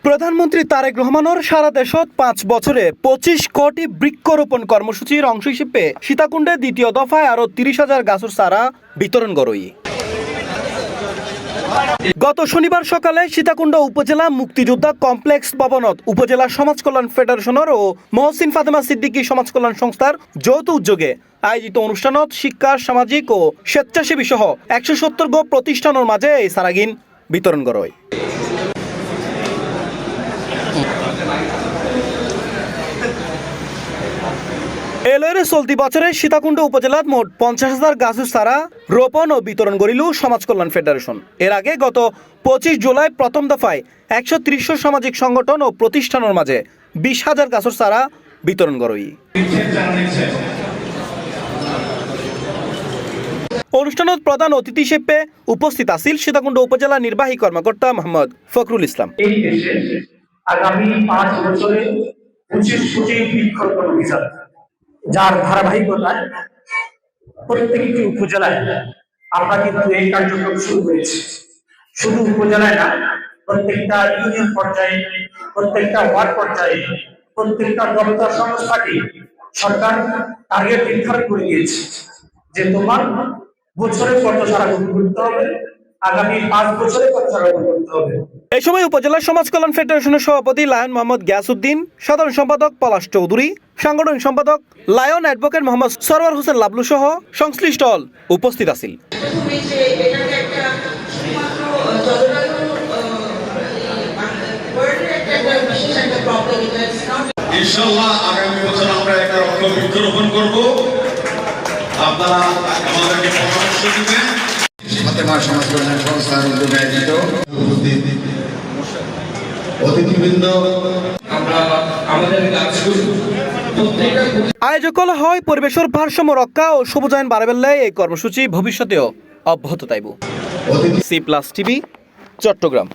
প্রধানমন্ত্রী তারেক রহমানের সারা দেশত 5 বছরে 25 কোটি বৃক্ষরোপণ কর্মসূচির অংশ হিসেবে সীতাকুণ্ডে দ্বিতীয় দফায় আরো 30,000 গাছের চারা বিতরণ করই। গত শনিবার সকালে সীতাকুণ্ড উপজেলা মুক্তিযোদ্ধা কমপ্লেক্স ভবনত উপজেলা সমাজ কল্যাণ ফেডারেশনের ও মহসিন ফাতেমা সিদ্দিকী সমাজ কল্যাণ সংস্থার যৌথ উদ্যোগে আয়োজিত অনুষ্ঠানত শিক্ষা, সামাজিক ও স্বেচ্ছাসেবী সহ 170 গো প্রতিষ্ঠানের মাঝে এই চারাগিন বিতরণ করা হয়। এলওয়ের চলতি বছরে সীতাকুণ্ড উপজেলার মোট 50,000 গাছের চারা রোপণ ও বিতরণ করিল সমাজ কল্যাণ ফেডারেশন। এর আগে গত 25 জুলাই প্রথম দফায় 130 সামাজিক সংগঠন ও প্রতিষ্ঠানের মাঝে 20,000 গাছের চারা বিতরণ করই। অনুষ্ঠানত প্রধান অতিথি হিসেবে উপস্থিত আছিল সীতাকুণ্ড উপজেলা নির্বাহী কর্মকর্তা মোহাম্মদ ফখরুল ইসলাম। এই দেশে আগামী 5 বছরে 25 কোটি বৃক্ষরোপণ অভিযান, যার ধারাবাহিকতায় প্রত্যেকটি উপজেলায় আমরা কিন্তু এই কার্যক্রম শুরু হয়েছে। শুধু উপজেলায় না, প্রত্যেকটা ইউনিয়ন পর্যায়ে, প্রত্যেকটা ওয়ার্ড পর্যায়ে, প্রত্যেকটা দপ্তর সংস্থাকে সরকার টার্গেট নির্ধারণ করে দিয়েছে যে তোমার বছরে কত চারা রোপণ করতে হবে, আগামী 5 বছরে কত চারা রোপণ করতে হবে। এই সময় উপজেলা সমাজ কল্যাণ ফেডারেশনের সভাপতি লায়ন মোহাম্মদ গিয়াসউদ্দিন, সাধারণ সম্পাদক পলাশ চৌধুরী, সাংগঠনিক সম্পাদক লায়ন অ্যাডভোকেট মোহাম্মদ সরওয়ার হোসেন লাবলু সহ সংশ্লিষ্ট উপস্থিত আছেন। ইনশাআল্লাহ আগামী বছর আমরা একটা বৃক্ষরোপণ করব। আপনারা আমাদেরকে পরামর্শ দিবেন। ফাতেমা সমাজ কল্যাণ সংস্থার উদ্যোগে আয়োজিত অতিথিবৃন্দ, আমরা আমাদের আয়োজক হয় পরিবেশের ভারসাম্য রক্ষা ও সবুজায়ন বাড়াবেলে এই কর্মসূচি ভবিষ্যতেও অব্যাহত থাকবে। C plus TV, Chittagong.